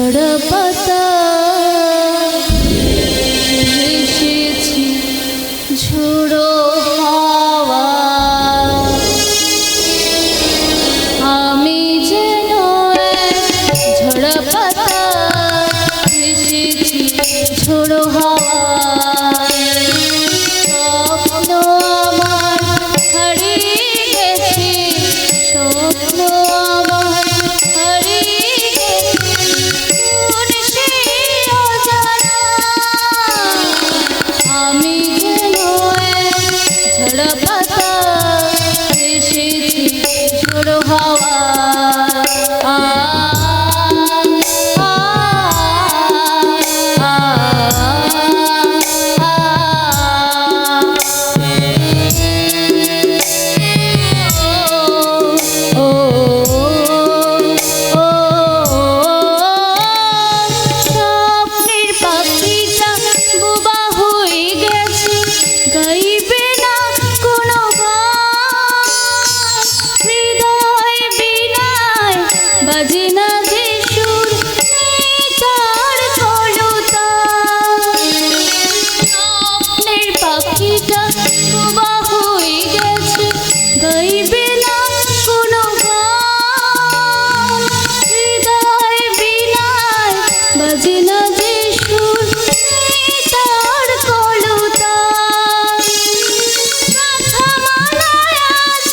ঝড় পাতা এসেছি ঝোড়ো হাওয়া আমি যেন ঝড় পাতা এসেছি ঝোড়ো হাওয়া স্বপ্ন আমার হারিয়ে গেছে স্বপ্ন আমার হারিয়ে গেছে আমি যেন ঝড় পাতা এসেছি ঝোড়ো হাওয়া স্বপ্নের পাখিটা বোবা হয়ে গেছে গাইবে না কোনো গান হৃদয় বিনায় বাজে না যে সুর নেই তার কলতা স্বপ্নের পাখিটা বোবা হয়ে গেছে গাইবে না কোনো গান হৃদয় বিনায় বাজে না যে সুর নেই তার কলতা গাছামালায় আজ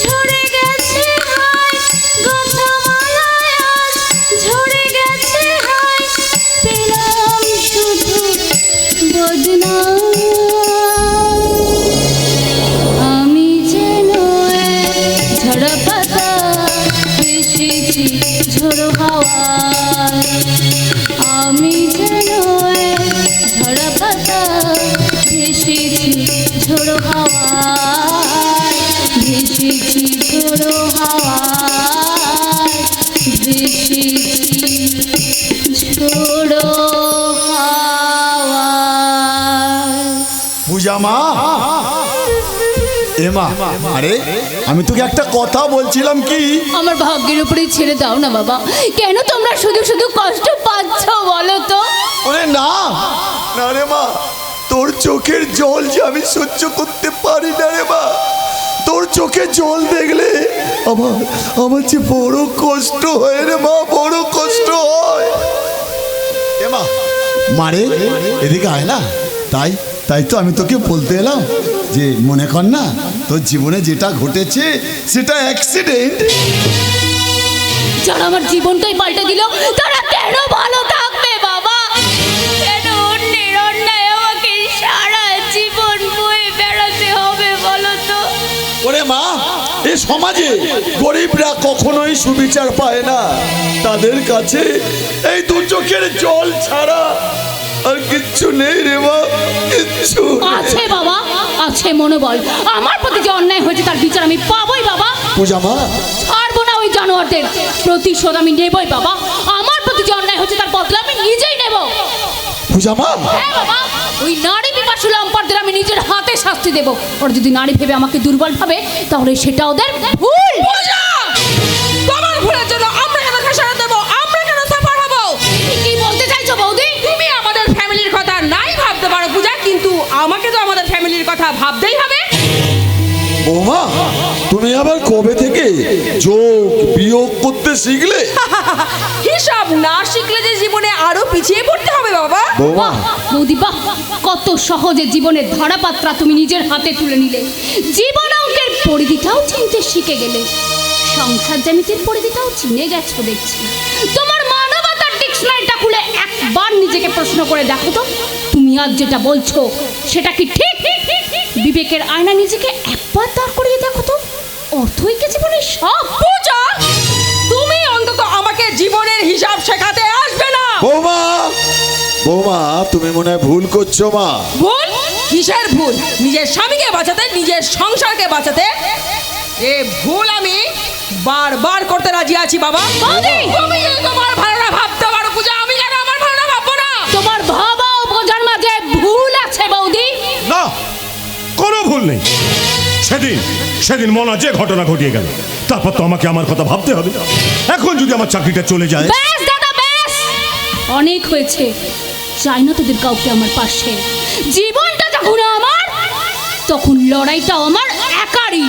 ঝরে গেছে হায় গাছামালায় আজ ঝরে গেছে হায় পেলাম শুধু বদনাম আমি যেন ঝড় পাতা এসেছি ঝোড়ো হাওয়া আমি যেন ঝড় পাতা এসেছি ঝোড়ো হাওয়া ভেসেছি ঝোড়ো হাওয়া ভেসেছি ঝোড়ো হাওয়া পূজা মা এ মা আরে আমি তোকে একটা কথা বলছিলাম কি আমার ভাগ্যের উপরে ছেড়ে দাও না বাবা কেন তোমরা শুধু শুধু কষ্ট পাচ্ছ বলো তো ওরে না না রে মা তোর চোখের জল যে আমি সহ্য করতে পারি না রে মা তোর চোখে জল দেখলে আমার আমার যে বড় কষ্ট হয় রে মা বড় কষ্ট হয় এ মা মারে এদিকে আয় না তাই তাই তো আমি তোকে বলতে এলাম যে মনে কর না তোর জীবনে যেটা ঘটেছে সেটা অ্যাক্সিডেন্ট যারা আমার জীবনটাই পাল্টে দিল তারা কেন ভালো থাকবে বাবা কেন অন্যের অন্যায় আমাকে সারা জীবন বয়ে বেড়াতে হবে বলো তো ওরে মা এই সমাজে গরিবরা কখনোই সুবিচার পায় না তাদের কাছে এই দু চোখের জল ছাড়া আর কিচ্ছু নেই রে মা কিচ্ছু আছে বাবা আছে মনোবল আমার প্রতি যে অন্যায় হয়েছে তার বিচার আমি পাবোই বাবা পূজা মা ছাড়বো না ওই জানোয়ারদের প্রতিশোধ আমি নেবই বাবা আমার প্রতি যে অন্যায় হয়েছে তার বদলা আমি নিজেই নেব পূজা মা হ্যাঁ বাবা ওই নারী পিপাসু লম্পটদের আমি নিজের হাতে শাস্তি দেব ওরা যদি নারী ভেবে আমাকে দুর্বল ভাবে তাহলে সেটা ওদের ভুল পূজা তোমার ভুলের জন্য আমরা কেন খেসারত দেব আমরা কেন সাফার হব কি বলতে চাইছো বৌদি তুমি আমাদের ফ্যামিলির কথা নাই ভাবতে পারো পূজা কিন্তু আমাকে তো আমাদের ফ্যামিলির কথা ভাবতেই হবে বৌমা তুমি আবার কবে থেকে যোগ বিয়োগ করতে শিখলে হিসাব না শিখলে যে জীবনে আরো পিছিয়ে পড়তে হবে বাবা বৌমা বৌদি বাহ কত সহজে জীবনের ধারাপাত্রা তুমি নিজের হাতে তুলে নিলে জীবন অঙ্কের পরিধিটাও চিনতে শিখে গেলে সংসার জ্যামিতির পরিধিটাও চিনে গেছো দেখছি তোমার মানবতার ডিকশনারিটা খুলে একবার নিজেকে প্রশ্ন করে দেখো তো তুমি আজ যেটা বলছো সেটা কি ঠিক বিবেকের আয়না নিজেকে একবার দাঁড় করিয়ে দেখো তো অর্থই কি জীবনের সব পূজা তুমি অন্তত আমাকে জীবনের হিসাব শেখাতে আসবে না বৌমা বৌমা তুমি মনে হয় ভুল করছো মা ভুল কিসের ভুল নিজের স্বামীকে বাঁচাতে নিজের সংসারকে বাঁচাতে এ ভুল আমি বারবার করতে রাজি আছি বাবা তুমি যদি তোমার ভালোটা ভাবতে পারো পূজা আমি কেন আমার ভালোটা ভাববো না তোমার ভাবা ও বোঝার মাঝে ভুল আছে বৌদি না কোনো ভুল নেই সেদিন মনা যে ঘটনা ঘটিয়ে গেল তারপর তো আমাকে আমার কথা ভাবতে হবে এখন যদি আমার চাকরিটা চলে যায় বেশ দাদা বেশ অনেক হয়েছে, চাই না তোদের কাউকে আমার পাশে। জীবনটা যখন আমার, তখন লড়াইটা আমার একারই।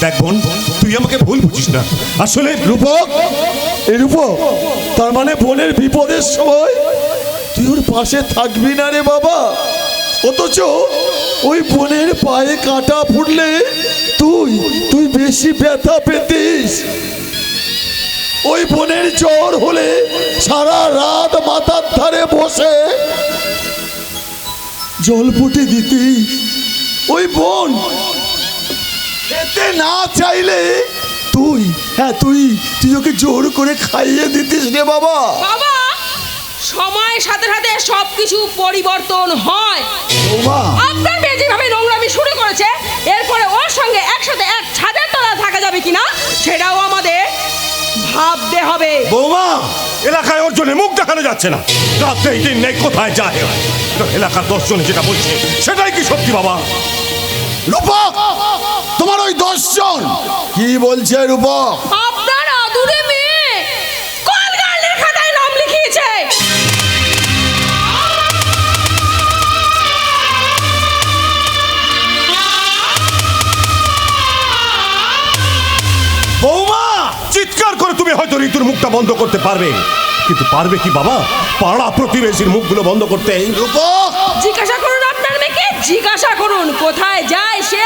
দেখ বোন, তুই আমাকে ভুল বুঝিস না। আসলে রূপক, এই রূপক, তার মানে বোনের বিপদের সময় তুই ওর পাশে থাকবি না রে বাবা, অথচ ওই বোনের পায়ে কাঁটা ফুটলে তুই বেশি ব্যথা পেতিস। ওই বোনের জ্বর হলে সারা রাত মাথার ধারে বসে জল ফুটে দিতিস। ওই বোন খেতে না চাইলে তুই ওকে জোর করে খাইয়ে দিতিস রে বাবা। বাবা, সময়ের সাথে সাথে সবকিছু পরিবর্তন হয়। বৌমা, আপনার মেয়ে যেভাবে নোংরামি শুরু করেছে, এরপরে ওর সঙ্গে একসাথে এক ছাদের তলায় থাকা যাবে কিনা সেটাও আমাদের ভাবতে হবে। বৌমা, এলাকায় ওর জন্য মুখ দেখানো যাচ্ছে না। রাত নেই দিন নেই, কোথায় যায়? এলাকার 10 জন যেটা বলছে সেটাই কি সত্যি বাবা? রূপক, তোমার ওই 10 জন কি বলছে রূপক? আপনার আদুরে মেয়ে কলগার্লের খাতায় নাম লিখিয়েছে। বৌমা, চিৎকার করে তুমি হয়তো ঋতুর মুখটা বন্ধ করতে পারবে, কিন্তু পারবে কি বাবা পাড়া প্রতিবেশীর মুখগুলো বন্ধ করতে? রূপক, জিজ্ঞাসা করুন আপনার মেয়েকে, জিজ্ঞাসা করুন কোথায় যায় সে,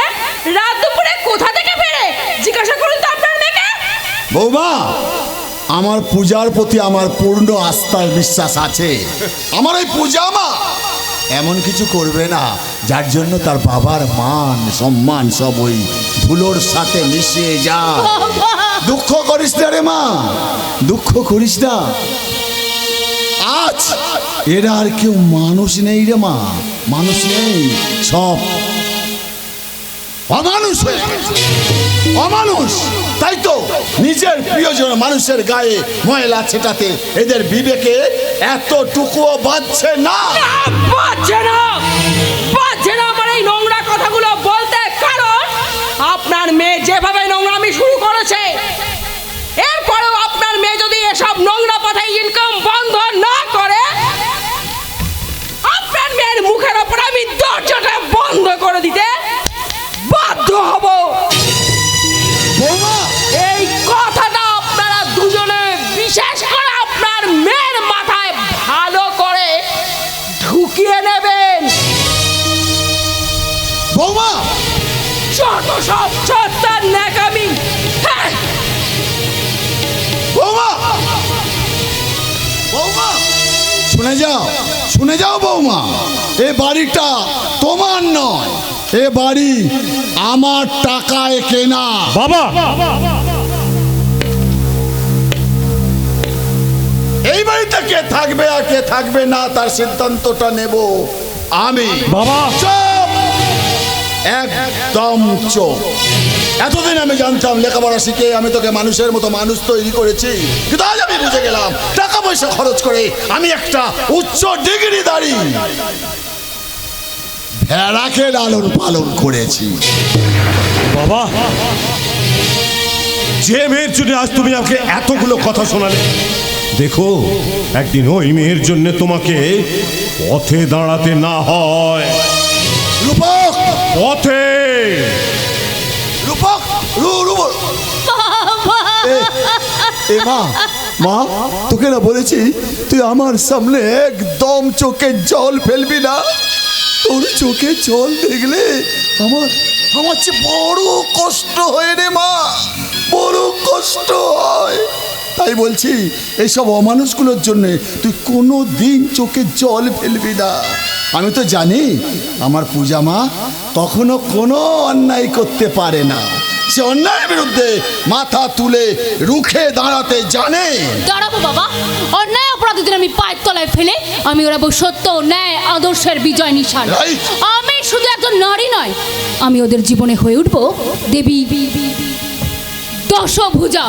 রাত দুপুরে কোথা থেকে ফেরে, জিজ্ঞাসা করুন তো আপনার মেয়েকে। বৌমা, আমার পূজার প্রতি আমার পূর্ণ আস্থা বিশ্বাস আছে। আমার ওই পূজা মা এমন কিছু করবে না যার জন্য তার বাবার মান সম্মান সব ওই ধুলোর সাথে মিশিয়ে যায়। দুঃখ করিস না রে মা, দুঃখ করিস না। আজ এরা আর কেউ মানুষ নেই রে মা, মানুষ নেই, সব অমানুষ হয়ে গেছে। অমানুষ, তাই তো নিজের প্রিয়জন মানুষের গায়ে ময়লা ছেটাতে এদের বিবেকে এতটুকুও বাজছে না। বাজছে না, বাজছে না আমার এই নোংরা কথাগুলো বলতে, কারণ আপনার মেয়ে যেভাবে নোংরামি শুরু করেছে, এরপরেও আপনার মেয়ে যদি এসব নোংরা পথে ইনকাম বন্ধ না করে, আপনার মেয়ের মুখের ওপর আমি দরজাটা বন্ধ করে দিতে বাধ্য হব। বৌমা, এই কথাটা আপনারা দুজনে, বিশেষ করে আপনার মেয়ের মাথায় ভালো করে ঢুকিয়ে নেবেন। বৌমা, যত সব চত্বর ন্যাকামি। হ্যাঁ, বৌমা, বৌমা, শুনে যাও, শুনে যাও বৌমা, এ বাড়িটা তোমার নয়, এ বাড়ি আমার টাকায় কেনা। বাবা, এই বাড়িতে কে থাকবে আর কে থাকবে না তার সিদ্ধান্তটা নেব আমি। বাবা, চুপ, একদম চুপ। এতদিন আমি জানতাম লেখাপড়া শিখে আমি তোকে মানুষের মতো মানুষ তৈরি করেছি, কিন্তু আজ আমি বুঝে গেলাম টাকা পয়সা খরচ করে আমি একটা উচ্চ ডিগ্রিধারী ভেড়াকে লালন পালন করেছি। বাবা, যে মেয়ের জন্য আজ তুমি আমাকে এতগুলো কথা শোনালে, দেখো একদিন ওই মেয়ের জন্য তোমাকে পথে দাঁড়াতে না হয়। রূপক, পথে রূপক, রূপক, এ মা, মা, তোকে না বলেছি তুই আমার সামনে একদম চোখে জল ফেলবি না। তোর চোখে জল দেখলে আমার আমার চেয়ে বড় কষ্ট হয় রে মা, বড় কষ্ট হয়। তাই বলছি এইসব অমানুষগুলোর জন্য তুই কোনো দিন চোখে জল ফেলবি না। আমি তো জানি আমার পূজা মা কখনো কোনো অন্যায় করতে পারে না, সে অন্যায়ের বিরুদ্ধে মাথা তুলে রুখে দাঁড়াতে জানে। দাঁড়াবো বাবা, অন্যায় অপরাধীদের আমি পায়ের তলায় ফেলে আমি ওরাবো সত্য ন্যায় আদর্শের বিজয় নিশান। Right. আমি শুধু একজন নারী নয়, আমি ওদের জীবনে হয়ে উঠবো দেবী দশভুজা।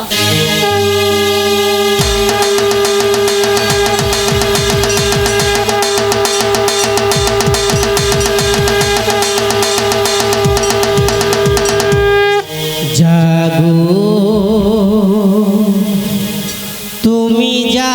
জাগো তুমি যা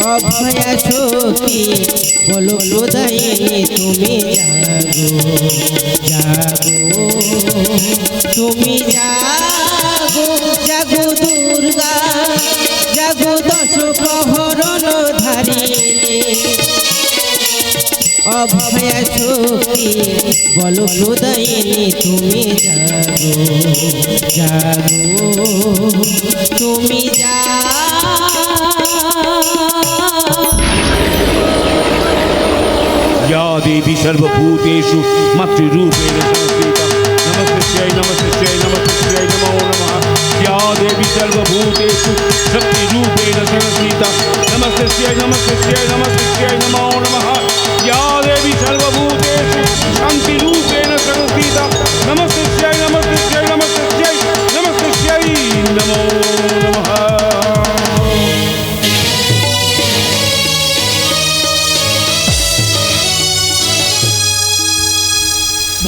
অভয়া শক্তি বলো প্রদায়িনী তুমি জাগো তুমি জাগো জাগো দুর্গা জাগো দশ প্রহরণ ধারিণী অভয়া শক্তি বলো প্রদায়িনী তুমি জাগো তুমি या देवी सर्वभूतेषु मातृरूपेण संस्थिता नमस्तेस्यै नमस्तेस्यै नमस्तेस्यै नमो नमः या देवी सर्वभूतेषु शक्तिरूपेण संस्थिता नमस्तेस्यै नमस्तेस्यै नमस्तेस्यै नमो नमः या देवी सर्वभूतेषु शान्तिरूपेण संस्थिता नमस्तेस्यै नमस्तेस्यै नमस्तेस्यै नमस्तेस्यै नमो नमः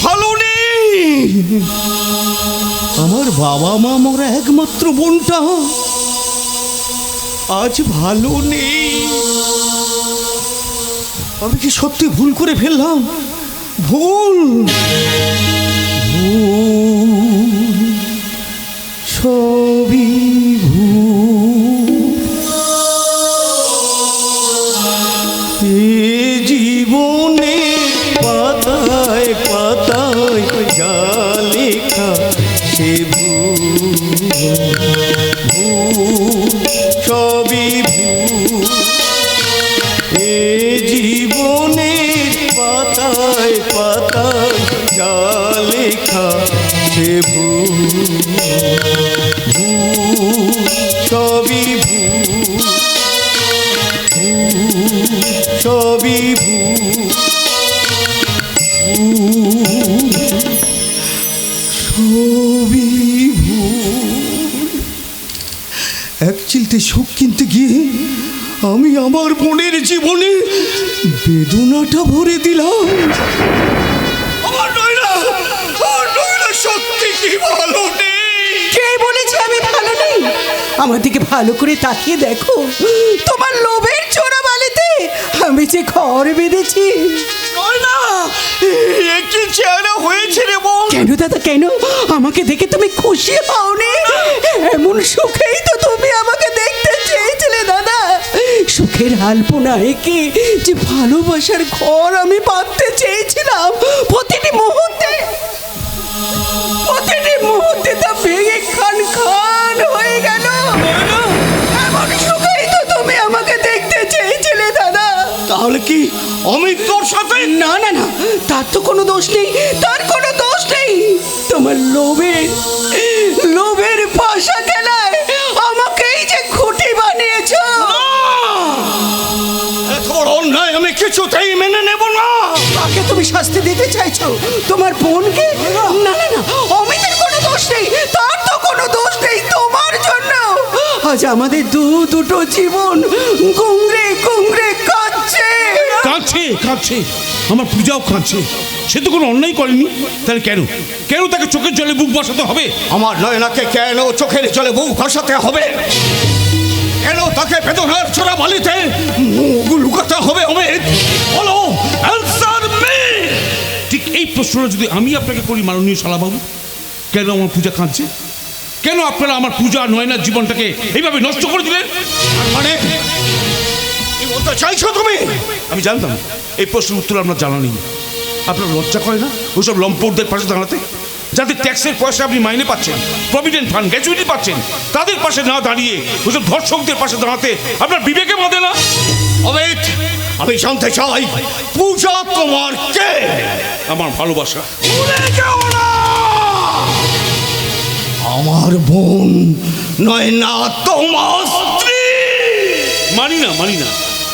ভালো নেই। আমার বাবা মা মোরা একমাত্র বোনটা আজ ভালো নেই। আমি কি সত্যি ভুল করে ফেললাম? ভুল সবই ভুল। এ জীবনে পাতায় পাতায় যা লেখা সে সবই ভুল। এ জীবনে পাতায় পাতায় যা লেখা সে সবই ভুল সবই ভুল সবই ভুল। এক চিলতে সুখ কিনতে গিয়ে আমি আমার বোনের জীবনে বেদনাটা ভরে দিলাম। আমার নয়না সত্যি কি ভালো নেই। কে বলেছে আমি ভালো নেই? আমার দিকে ভালো করে তাকিয়ে দেখো, তোমার লোভের চোরাবালিতে আমি যে ঘর বেঁধেছি। নয়না এ কি চেহারা হয়েছে রে বোন? কেন দাদা কেন? আমাকে দেখে তুমি খুশি হওনি? এমন সুখেই তো তুমি আমাকে দেখতে চেয়েছিলে দাদা। সুখের আলপনা এঁকে যে ভালোবাসার ঘর আমি বাঁধতে চেয়েছিলাম, প্রতিটি মুহূর্তে তা ভেঙে খান খান হয়ে গেল। এমন সুখেই তো তুমি আমাকে দেখতে চেয়েছিলে দাদা। তাহলে কি আমি তোর সাথে? না না না, তার তো কোনো দোষ নেই, তার কোনো দোষ নেই। তোমার লোভের পাশা খেলায় আমাকেই যে খুঁটি বানিয়েছো। এত বড় অন্যায় আমি কিছুতেই মেনে নেব না। তাকে তুমি শাস্তি দিতে চাইছো, তোমার বোনকে? না না না, অমিতের কোনো দোষ নেই, তার তো কোনো দোষ নেই। তোমার জন্য আজ আমাদের দুটো জীবন কুংড়ে কুংড়ে কাঁদছে। কাঁদছে আমার পূজাও কাঁদছে। সে তো কোনো অন্যায় করেনি, তাহলে কেন তাকে চোখের জলে বুক বসাতে হবে? আমার নয়নাকে কেন চোখের জলে বুক ভাসাতে হবে? কেন তাকে বেদনার চোরা বালিতে মুখ লুকাতে হবে? অমিত বলো, অ্যানসার মি। ঠিক এই প্রশ্নটা যদি আমি আপনাকে করি মাননীয় শালাবাবু, কেন আমার পূজা কাঁদছে? কেন আপনারা আমার পূজা নয়নার জীবনটাকে এইভাবে নষ্ট করে দিলেন? মানে কি বলতে চাইছো তুমি? আমি জানতাম এই প্রশ্নের উত্তর আপনার জানা নেই। আপনার লজ্জা করে না ওইসব লম্পটদের পাশে দাঁড়াতে? যাদের ট্যাক্সের পয়সা আপনি মাইনে পাচ্ছেন, প্রভিডেন্ট ফান্ড গ্র্যাচুইটি পাচ্ছেন, তাদের পাশে না দাঁড়িয়ে ওইসব ধর্ষকদের পাশে দাঁড়াতে আপনার বিবেকে বাঁধে না? অমিত, আমি জানতে চাই পূজা তোমার কে? আমার ভালোবাসা। ভুলে যাও না, আমার বোন নয়না তোমার স্ত্রী। মানি না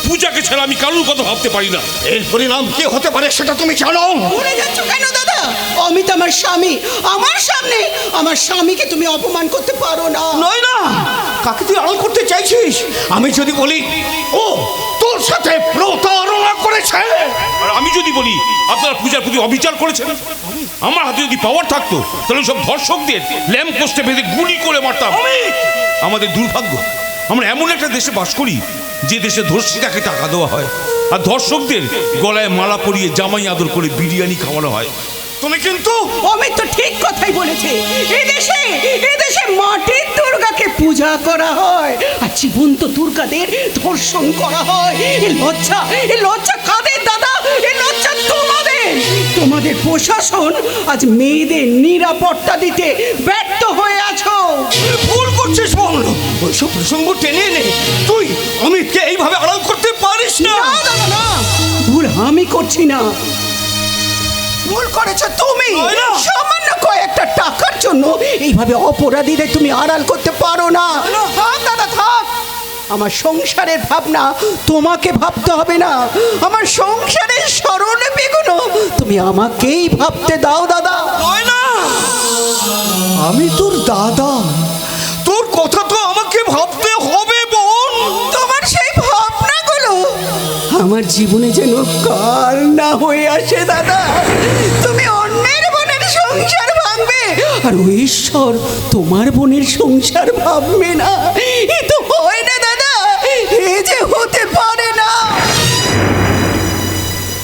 পূজাকে ছাড়া আমি কারোর কথা ভাবতে পারি না। এর পরিণাম কি হতে পারে সেটা তুমি জানো? ভুলে যাচ্ছ কেন দাদা? অমিত আমার স্বামী, আমার সামনে আমার স্বামীকে তুমি অপমান করতে পারো না। নয়না, কাকে তুই আড়াল করতে চাইছিস? আমি যদি বলি ও তোর সাথে প্রতারণা করেছে, আর আমি যদি বলি আপনারা পূজার প্রতি অবিচার করেছেন, আমার হাতে যদি পাওয়ার থাকতো তাহলে সব ধর্ষকদের ল্যাম্প পোস্টে বেঁধে গুলি করে মারতাম। আমাদের দুর্ভাগ্য আমরা এমন একটা দেশে বাস করি যে দেশে ধর্ষিতাকে টাকা দেওয়া হয় আর ধর্ষকদের গলায় মালা পরিয়ে জামাই আদর করে বিরিয়ানি খাওয়ানো হয়। তুমি কিন্তু অমিত তো ঠিক কথাই বলেছে। এদেশে মাটির দুর্গাকে পূজা করা হয় আর জীবন্ত দুর্গাদের ধর্ষণ করা হয়। এই লজ্জা কাদের দাদা? এই লজ্জা তোমাদের প্রশাসন আজ মেয়েদের নিরাপত্তা দিতে ব্যর্থ হয়ে আছো। ভুল করছিস বল, ওইসব প্রসঙ্গ টেনে এনে তুই অমিতকে এইভাবে আড়াল করতে পারিস না। না দাদা না, ভুল আমি করছি না, ভুল করেছো তুমি। সামান্য কয়েকটা টাকার জন্য এইভাবে অপরাধীদের তুমি আড়াল করতে পারো না। থাক দাদা থাক, আমার সংসারের ভাবনা তোমাকে ভাবতে হবে না। আমার সংসারের স্মরণ বেগুনো তুমি আমাকেই ভাবতে দাও দাদা। না, আমি তোর দাদা, তোর কথা তো আমাকে ভাবতে হবে বোন। তোমার সেই ভাবনাগুলো আমার জীবনে যেন কাল না হয়ে আসে দাদা। তুমি অন্যের বোনের সংসার ভাঙবে আর ওই ঈশ্বর তোমার বোনের সংসার ভাববে না। এ তো হয় না দাদা, এ যে হতে পারে না।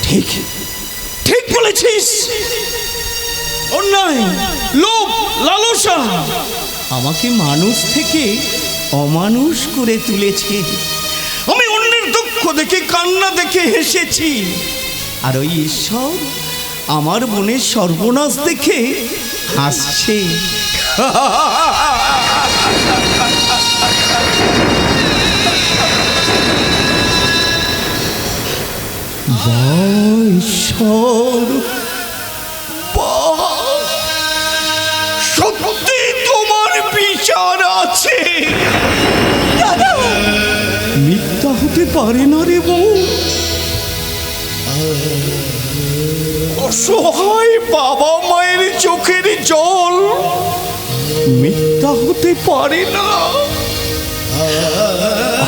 ঠিক ঠিক বলেছিস। অন্যায়, লোভ, লালসা আমাকে মানুষ থেকে অমানুষ করে তুলেছে। আমি অন্যের দুঃখ দেখে, কান্না দেখে হেসেছি, আর ওই ঈশ্বর আমার বোনের সর্বনাশ দেখে হাসছে। ঈশ্বর, সত্যি তোমার বিচার আছে। মিথ্যা হতে পারে না রে বউ। অসহায় বাবা মায়ের চোখের জল মিথ্যা হতে পারে না।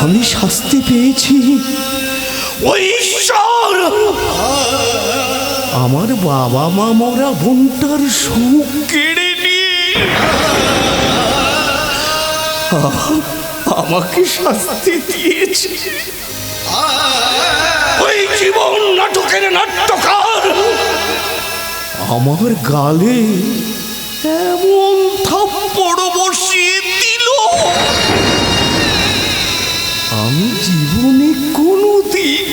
আমি শাস্তি পেয়েছি, ওই ঈশ্বর আমার বাবা মা মরা বোনটার সুখ কেড়ে নিয়ে আমাকে শাস্তি দিয়েছে। ওই জীবন নাটকের নাট্যকার আমার গালে এমন থাপ্পড় বসিয়ে দিল, আমি জীবনে কোনোদিন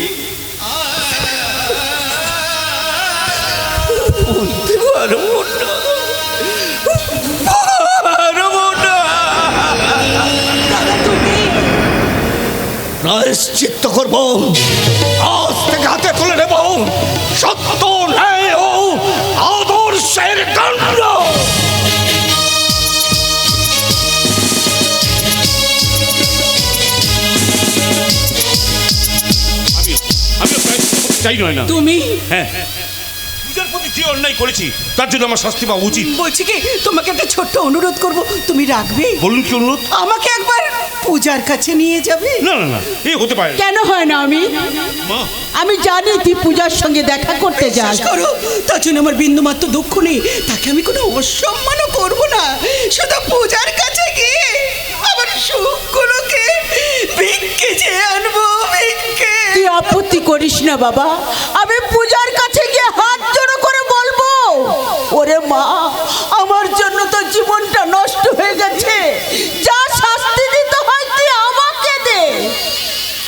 বলতে পারবো না, পারবো না। প্রায়শ্চিত্ত করবো, আজ থেকে হাতে তুলে নেব সত্য, ন্যায় ও আদর্শের দণ্ড। চাই নয় না তুমি হ্যাঁ, পূজার প্রতি যে অন্যায় করেছি তার জন্য আমার শাস্তি পাওয়া উচিত। বলছি কি, তোমাকে একটা ছোট্ট অনুরোধ করব, তুমি রাখবে? বলুন কি অনুরোধ? আমাকে একবার পূজার কাছে নিয়ে যাবে? না না না, এই হতে পারে না। কেন হয় না? মা, আমি জানি তুই পূজার সঙ্গে দেখা করতে যাস, করো, তার জন্য আমার বিন্দুমাত্র দুঃখ নেই। তাকে আমি কোনো অসম্মানও করব না। শুধু পূজার কাছে গিয়ে আমার সুখগুলোকে ভিক্ষে চেয়ে আনবো, ভিক্ষে। তুই আপত্তি করিস না বাবা, আমি পূজার কাছে গিয়ে হাত জড়ো করে বলবো, ওরে মা, আমার জন্য তো জীবনটা নষ্ট হয়ে গেছে, যা শাস্তি দিতে হয় তুই আমাকে দে,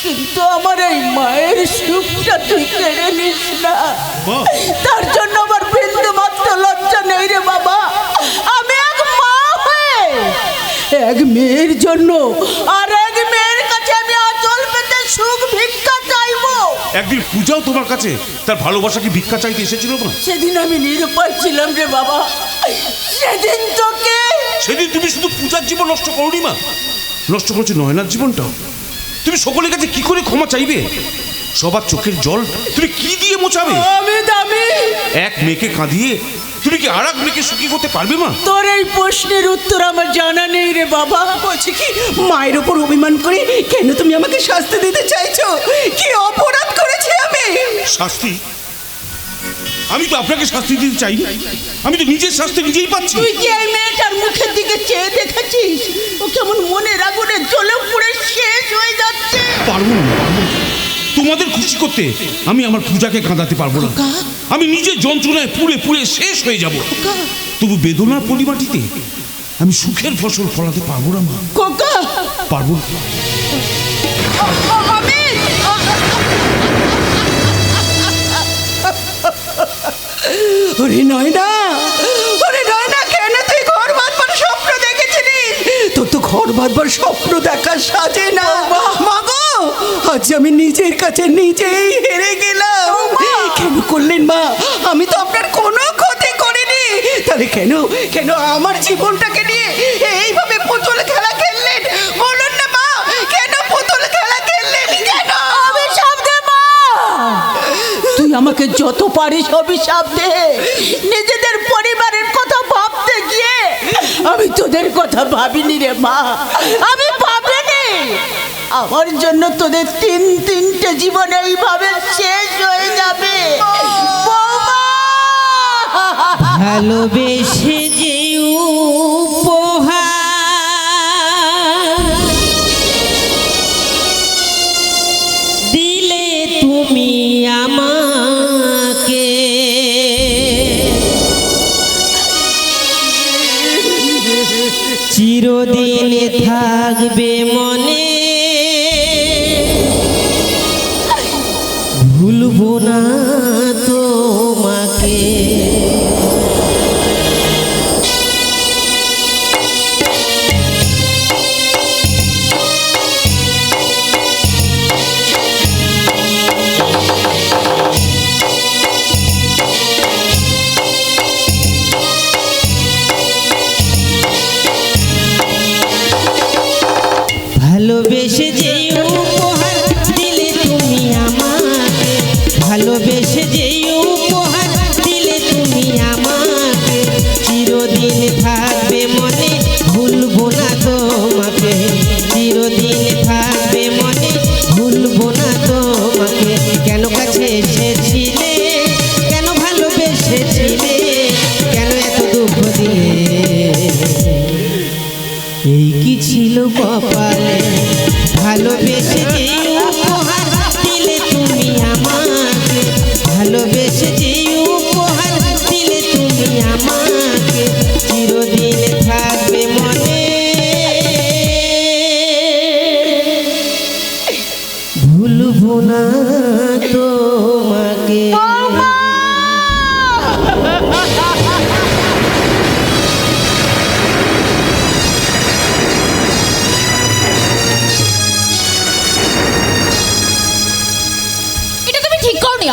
কিন্তু আমার এই মায়ের সুখটা তুই কেড়ে নিস না। তার জন্য আমার বিন্দু মাত্র লজ্জা নেই রে বাবা। আমি এক মা হয়ে এক মেয়ের জন্য আর এক মেয়ের কাছে আমি আঁচল পেতে সুখ ভিক্ষা চাইবো। একদিন পূজাও তোমার কাছে তার ভালোবাসা কি ভিক্ষা চাইতে এসেছিল না? সেদিন আমি নিরুপায় ছিলাম রে বাবা, সেদিন তোকে। সেদিন তুমি শুধু পূজার জীবন নষ্ট করোনি মা, নষ্ট করেছো নয়নার জীবনটাও। তুমি সকলের কাছে কি করে ক্ষমা চাইবে? সবার চোখের জল তুমি কি দিয়ে মোছাবে? আমি এক মেয়েকে কাঁদিয়ে তুমি কি আর এক মেয়েকে সুখী করতে পারবে মা? তোর এই প্রশ্নের উত্তর আমার জানা নেই রে বাবা। বলছি কি, মায়ের উপর অভিমান করে কেন তুমি আমাকে শাস্তি দিতে চাইছো? কি অপরাধ করেছি আমি? শাস্তি? আমি তো আপনাকে শাস্তি দিতে চাই না, আমি তো নিজের শাস্তি নিজেই পাচ্ছি। তুই কি এই মেয়েটার মুখের দিকে চেয়ে দেখেছিস? ও কেমন মনের আগুনে জ্বলে পুড়ে শেষ হয়ে যাচ্ছে। পারবো না, তোমাদের খুশি করতে আমি আমার পূজাকে কাঁদাতে পারবো না। আমি নিজের যন্ত্রণায় পুড়ে পুড়ে শেষ হয়ে যাব। তবু বেদনার পরিমাটিতে আমি সুখের ফসল ফলাতে পারবো না মা, খোকা, পারবো না। অমিত, ওরে নয়না, ওরে নয়না, কেন তুই ঘর বাঁধবার স্বপ্ন দেখেছিলিস? তোর তো ঘর বাঁধবার স্বপ্ন দেখার সাজে না। মা গো, আজ আমি নিজের কাছে নিজেই হেরে গেলাম। কেন করলেন মা? আমি তো আপনার কোনো ক্ষতি করিনি। তাহলে কেন কেন আমার জীবনটাকে নিয়ে এইভাবে পুতুল খেলা খেললেন? বলুন না মা, কেন পুতুল খেলা খেললেন? কেন? অভিশাপ দে মা। তুই আমাকে যত পারিস অভিশাপ দে। নিজেদের পরিবারের কথা ভাবতে গিয়ে আমি তোদের কথা ভাবিনি রে মা, আমি ভাবিনি। আমার জন্য তোদের তিনটে জীবন এইভাবে শেষ হয়ে যাবে। বৌমা, ভালোবেসে যে উপহার দিলে তুমি আমাকে, চিরদিন থাকবে মনে, ভুলবো না তোমাকে। ভালোবেসে যে উপহার দিলে তুমি আমাকে, ভালোবেসে যে উপহার দিলে তুমি আমাকে, চিরদিন থাকবে মনে, ভুলবো না তোমাকে, চিরদিন থাকবে মনে, ভুলবো না তোমাকে। কেন কাছে এসেছিলে, কেন ভালোবেসেছিলে, কেন এত দুঃখ দিলে, এই কি ছিল কপালে? ভালোবেসে যে উপহার দিলে তুমি আমাকে, ভালোবেসে যে উপহার দিলে তুমি আমাকে, চিরদিন থাকবে মনে, ভুলবো না তোমাকে।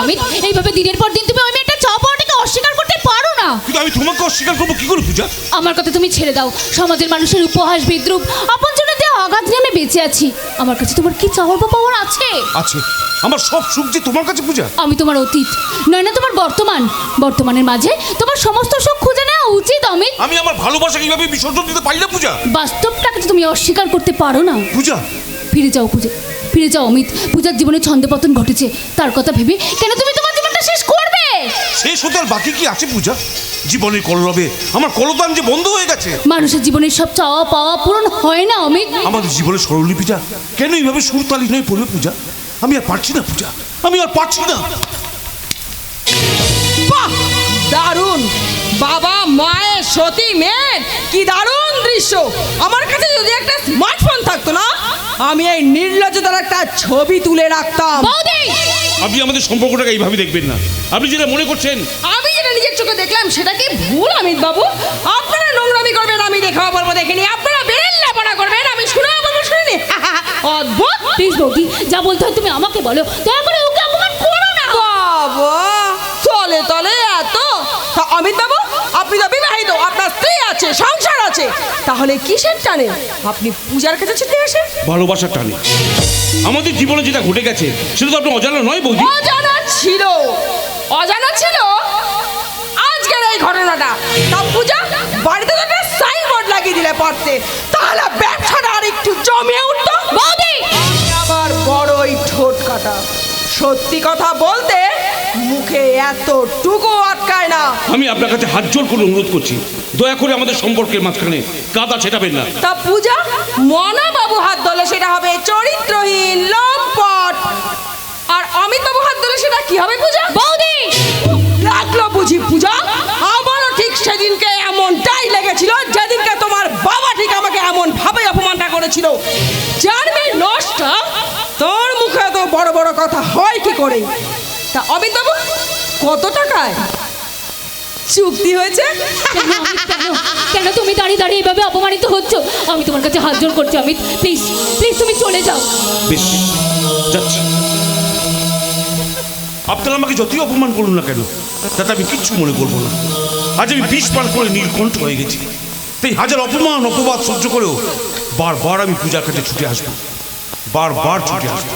আমি এইভাবে দিনের পর দিন তুমি আমি একটা চাওয়া পাওয়াটাকে অস্বীকার করতে পারো না। কিন্তু আমি তোমাকে অস্বীকার করবো কি করে পূজা? আমার কথা তুমি ছেড়ে দাও। সমাজের মানুষের উপহাস বিদ্রুপ আপনজনের দেওয়া আঘাত নিয়ে আমি বেঁচে আছি। আমার কাছে তোমার কি চাওয়ার বা পাওয়ার আছে? আছে, আমার সব সুখ যে তোমার কাছে পূজা। আমি তোমার অতীত নয় না তোমার বর্তমান, বর্তমানের মাঝে তোমার সমস্ত সুখ খুঁজে নেওয়া উচিত অমিত। আমি আমার ভালোবাসাকে এইভাবে বিসর্জন দিতে পারি না পূজা। বাস্তবটাকে তুমি অস্বীকার করতে পারো না পূজা। ফিরে যাও পূজা, ফিরে যাও অমিত। পূজার জীবনে ছন্দপতন ঘটেছে, তার কথা ভেবে কেন তুমি তোমার জীবনটা শেষ করবে? শেষ হতে আর বাকি কি আছে পূজা? জীবনের কলরবে আমার কলতান যে বন্ধ হয়ে গেছে। মানুষের জীবনের সব চাওয়া পাওয়া পূরণ হয় না অমিত। আমাদের জীবনের স্বরলিপিটা কেন এইভাবে সুরতালি নয় পড়বে পূজা? আমি আর পারছি না পূজা, আমি আর পারছি না। বাহ, দারুণ! বাবা মায়ের সতী মেয়ের কি দারুণ দৃশ্য! আমার কাছে যদি একটা স্মার্টফোন থাকতো না, আমি এই নির্লজ্জতার একটা ছবি তুলে রাখতাম। বৌদি, আপনি আমাদের সম্পর্কটাকে এইভাবে দেখবেন না। আপনি যেটা মনে করছেন, আমি যেটা নিজের চোখে দেখলাম সেটা কি ভুল অমিত বাবু? আপনারা নোংরামি করবেন, আমি দেখাও বলবো দেখিনি। আপনারা বেরেল লাপানা করবেন, আমি শুনেও বলবো শুনিনি। অদ্ভুত! প্লিজ বৌদি, যা বলতে হয় তুমি আমাকে বলো, দয়া করে ওকে অপমান করো না। বাবা, তলে তলে এত! তা অমিত বাবু, আপনি তো বিবাহিত, আপনার স্ত্রী আছে, সংসার আছে, তাহলে কিসের টানে আপনি পূজার কাছে ছুটে আসেন? ভালোবাসার টানে। আমাদের জীবনে যেটা ঘটে গেছে সেটা তো আপনার অজানা নয় বৌদি। অজানা ছিল, অজানা ছিল আজকের এই ঘটনাটা। তা পূজা, বাড়িতে তো একটা সাইনবোর্ড লাগিয়ে দিলে পড়তে, তাহলে ব্যবসাটা আর একটু জমে উঠতো। বৌদি, আমার বড়ই ঠোঁট কাটা। সত্যি কথা বলতে মুখে এতটুকু আটকায় না। আমি আপনার কাছে হাত জোর করে অনুরোধ করছি, দয়া করে আমাদের সম্পর্কের মাঝখানে কাদা ছেটাবেন না। তা পূজা, মনা বাবু হাত ধরলে সেটা হবে চরিত্রহীন, লম্পট। আর অমিত বাবু হাত ধরলে সেটা কি হবে পূজা? বৌদি লাগলো বুঝি পূজা? আমারও ঠিক সেদিনকে এমনটাই লেগেছিল, যেদিনকে তোমার বাবা ঠিক আমাকে এমন ভাবে অপমানটা করেছিল। যার মেয়ে নষ্ট, তোর মুখে তো বড় বড় কথা হয় কি করে? তা অমিত বাবু, কত টাকায় চুক্তি হয়েছে? কেন তুমি দাঁড়িয়ে দাঁড়িয়ে এভাবে অপমানিত হচ্ছ? আমি তোমার কাছে হাত জোর করছি অমিত, প্লিজ প্লিজ তুমি চলে যাও। বেশ, যাচ্ছি। আপনারা আমাকে যতই অপমান করুন না কেন, তাতে আমি কিচ্ছু মনে করবো না। আজ আমি বিষ পান করে নীলকণ্ঠ হয়ে গেছি। তাই হাজার অপমান অপবাদ সহ্য করেও বারবার আমি পূজার কাছে ছুটে আসবো, বারবার ছুটে আসবো।